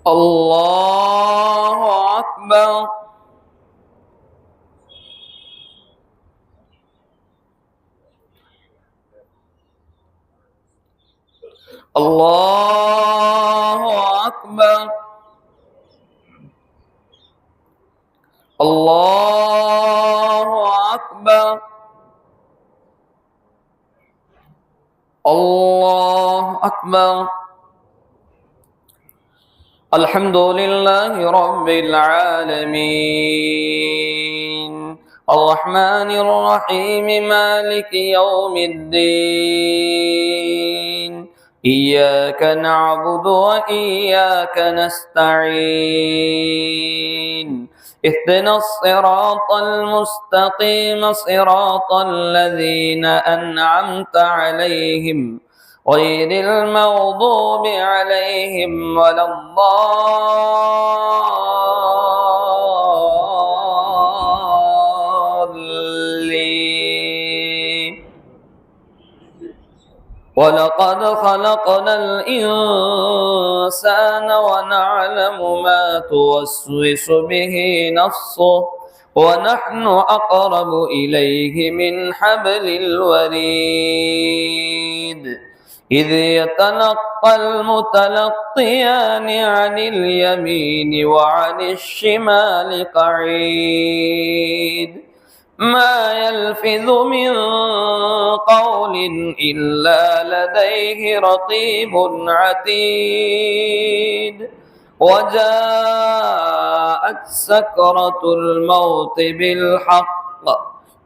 الله أكبر. الله أكبر. الله أكبر. الله أكبر. الحمد لله رب العالمين الرحمن الرحيم مالك يوم الدين إياك نعبد وإياك نستعين اهدنا الصراط المستقيم صراط الذين أنعمت عليهم غير المغضوب عليهم ولا الضالين ولقد خلقنا الإنسان ونعلم ما توسوس به نفسه ونحن أقرب إليه من حبل الوريد إذ يتلقى المتلقيان عن اليمين وعن الشمال قعيد ما يلفظ من قول إلا لديه رقيب عتيد وجاءت سكرة الموت بالحق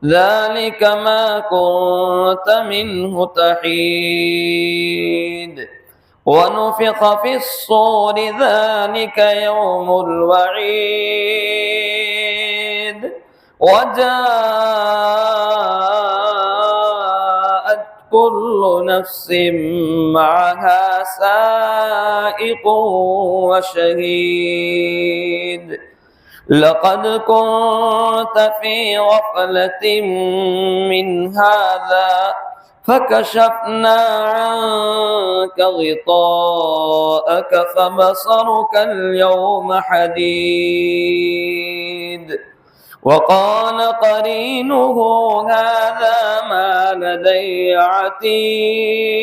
ذلك ما كنت منه تحيد ونفخ في الصور ذلك يوم الوعيد وجاءت كل نفس معها سائق وشهيد لقد كنت في غفلة من هذا فكشفنا عنك غطاءك فبصرك اليوم حديد وقال قرينه هذا ما لدي عتيد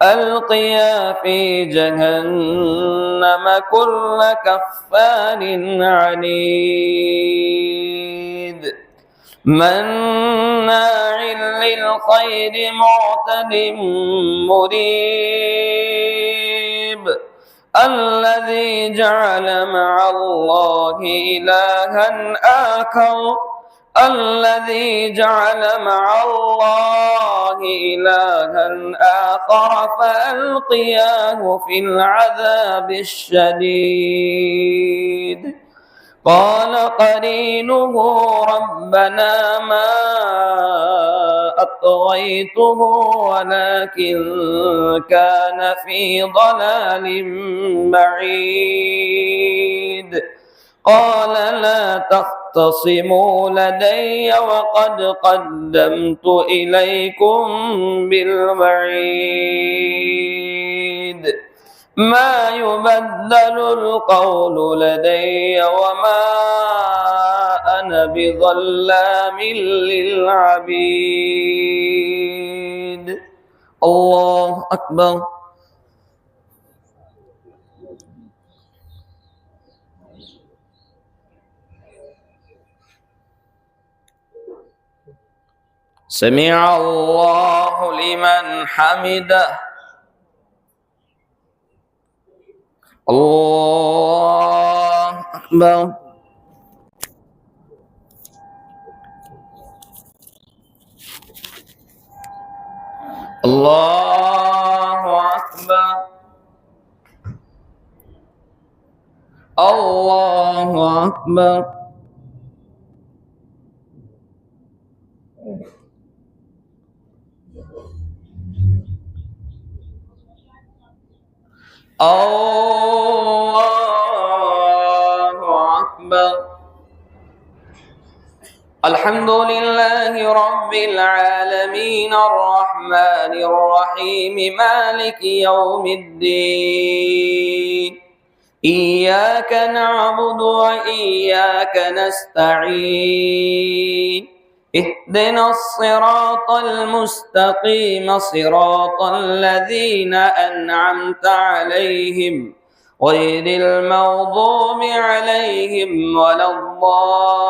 ألقيا في جهنم كل كفار عنيد مناع للخير معتد مريب الذي جعل مع الله إلها آخر فألقياه في العذاب الشديد قال قرينه ربنا ما أطغيته ولكن كان في ضلال بعيد قال لا تختصموا لدي وقد قدمت إليكم بالوعيد ما يبدل القول لدي وما أنا بظلام للعبيد الله أكبر سمع الله لمن حمده الله أكبر الله أكبر الله أكبر الله أكبر الحمد لله رب العالمين الرحمن الرحيم مالك يوم الدين إياك نعبد وإياك نستعين اهدنا الصراط المستقيم صراط الذين أنعمت عليهم غير المغضوب عليهم ولا الضالين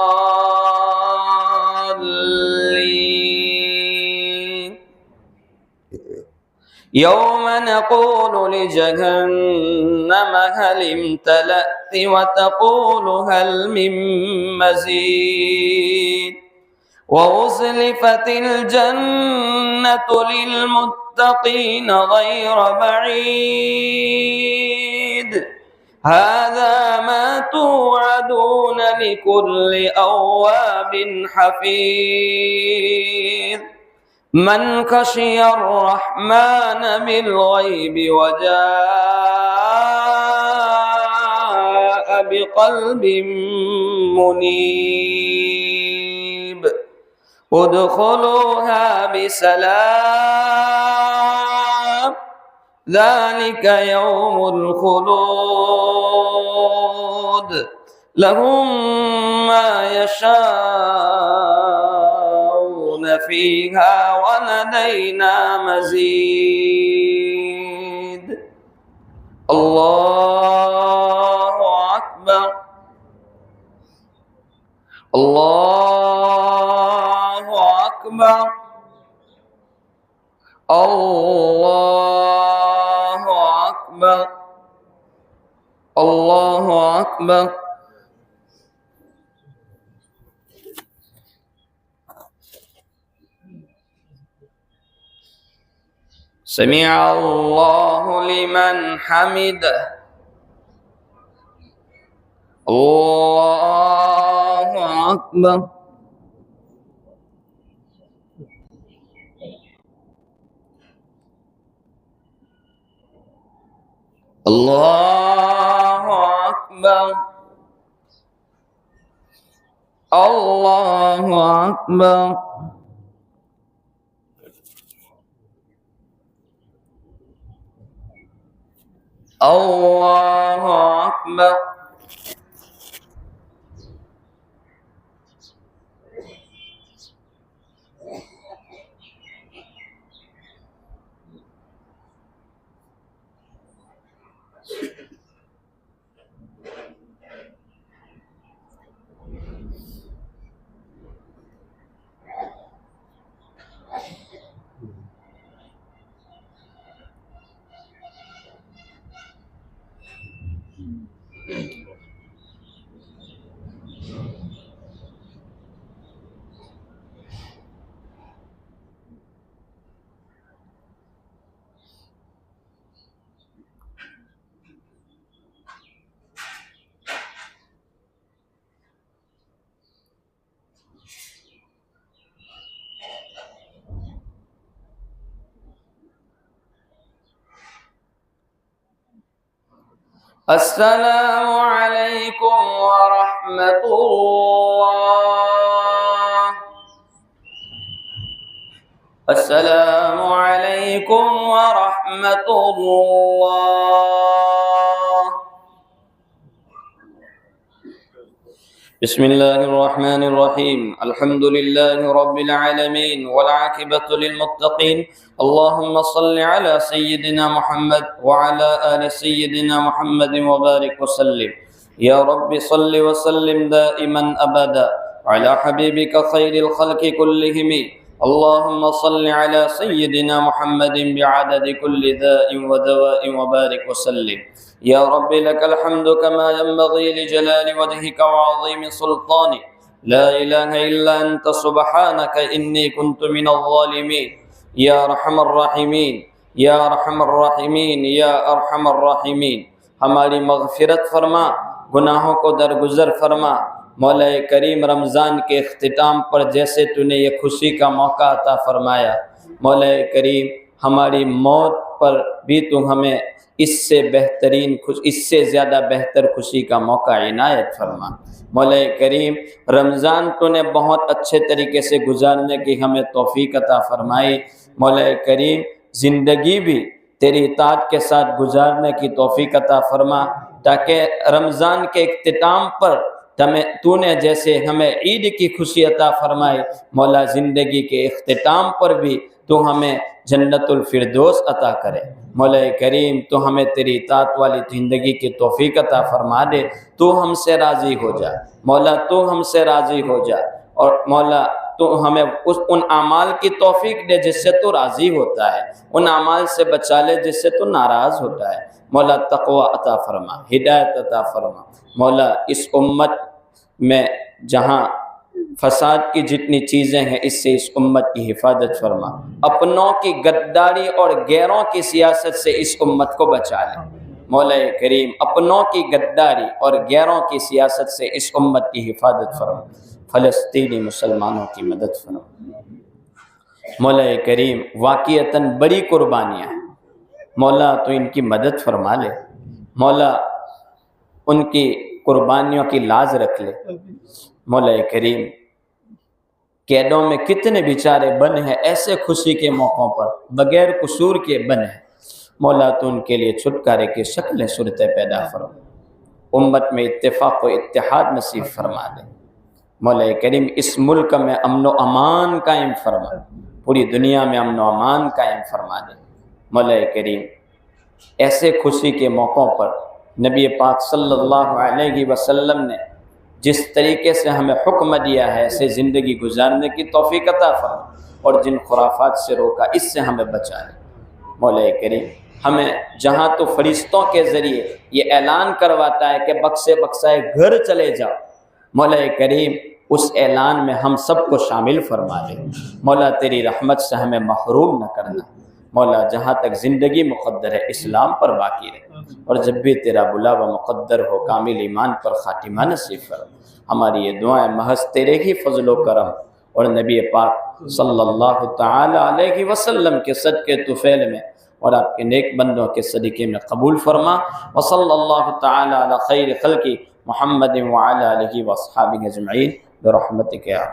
يوم نقول لجهنم هل امتلأت وتقول هل من مزيد وأزلفت الجنة للمتقين غير بعيد هذا ما توعدون لكل أواب حفيظ من خشي الرحمن بالغيب وجاء بقلب منيب ادخلوها بسلام ذلك يوم الخلود لهم ما يشاءون فيها ولدينا مزيد الله أكبر الله أكبر الله أكبر الله أكبر سمع الله لمن حمده الله أكبر الله أكبر الله أكبر الله أكبر السلام عليكم ورحمة الله السلام عليكم ورحمة الله بسم الله الرحمن الرحيم الحمد لله رب العالمين والعاقبة للمتقين اللهم صل على سيدنا محمد وعلى آل سيدنا محمد وبارك وسلم يا رب صل وسلم دائما أبدا على حبيبك خير الخلق كلهم اللهم صل على سيدنا محمد بعدد كل داء ودواء وبارك وسلم يا رب لك الحمد كما ينبغي لجلال وجهك وعظيم سلطانك لا إله إلا أنت سبحانك إني كنت من الظالمين يا أرحم الراحمين या अरहमर राहिमीन या अरहमर राहिमीन, हमारी मग़फ़िरत फरमा, गुनाहों को दरगुज़र फरमा। मौला करीम रमज़ान के इख्तिताम पर जैसे तूने ये खुशी का मौका अता फरमाया, मौला करीम हमारी मौत पर भी तू हमें इससे बेहतरीन इससे ज़्यादा बेहतर खुशी का मौका इनायत फरमा। मौला करीम रमज़ान तूने बहुत अच्छे तरीके से गुजारने की हमें तौफ़ीक़ अता फरमाई। मौला करीम ज़िंदगी भी तेरी इताअत के साथ गुजारने की तौफ़ीक़ अता फरमा। تاکہ رمضان کے اختتام پر تو نے جیسے ہمیں عید کی خوشی عطا فرمائی، مولا زندگی کے اختتام پر بھی تو ہمیں جنت الفردوس عطا کرے۔ مولا کریم تو ہمیں تیری اطاعت والی زندگی کی توفیق عطا فرما دے، تو ہم سے راضی ہو جا مولا، تو ہم سے راضی ہو جا، اور مولا تو ہمیں ان اعمال کی توفیق دے جس سے تو راضی ہوتا ہے، ان اعمال سے بچا لے جس سے تو ناراض ہوتا ہے۔ مولا تقوی عطا فرما، ہدایت عطا فرما۔ مولا اس امت میں جہاں فساد کی جتنی چیزیں ہیں، اس سے اس امت کی حفاظت فرما، اپنوں کی غداری اور غیروں کی سیاست سے اس امت کو بچا لے۔ مولا کریم اپنوں کی غداری اور غیروں کی سیاست سے اس امت کی حفاظت فرما، فلسطینی مسلمانوں کی مدد فرما۔ مولا کریم واقعتاً بڑی قربانیاں ہیں، مولا تو ان کی مدد فرما لے، مولا ان کی قربانیوں کی لاز رکھ لے۔ مولا کریم قیدوں میں کتنے بیچارے بن ہیں، ایسے خوشی کے موقعوں پر بغیر قصور کے بن ہیں، مولا تو ان کے لیے چھٹکارے کی شکلیں صورتیں پیدا فرما، امت میں اتفاق و اتحاد نصیب فرما دے۔ مولا کریم اس ملک میں امن و امان قائم فرما، پوری دنیا میں امن و امان قائم فرما دے۔ مولا کریم ایسے خوشی کے موقعوں پر نبی پاک صلی اللہ علیہ وسلم نے جس طریقے سے ہمیں حکم دیا ہے، ایسے زندگی گزارنے کی توفیق عطا فرما، اور جن خرافات سے روکا اس سے ہمیں بچا لے۔ مولا کریم ہمیں جہاں تو فرشتوں کے ذریعے یہ اعلان کرواتا ہے کہ بخشے بخشائے گھر چلے جاؤ، مولا کریم اس اعلان میں ہم سب کو شامل فرما دے۔ مولا تیری رحمت سے ہمیں محروم نہ کرنا۔ مولا جہاں تک زندگی مقدر ہے اسلام پر باقی رہے، اور جب بھی تیرا بلاوا مقدر ہو کامل ایمان پر خاتمہ نصیب فرما۔ ہماری یہ دعائیں محض تیرے ہی فضل و کرم اور نبی پاک صلی اللہ تعالی علیہ وسلم کے صدقے طفیل میں اور آپ کے نیک بندوں کے صدقے میں قبول فرما۔ وصلی اللہ تعالی علی خیر خلقی محمد وعلی آلہ واصحابہ اجمعین برحمتک یا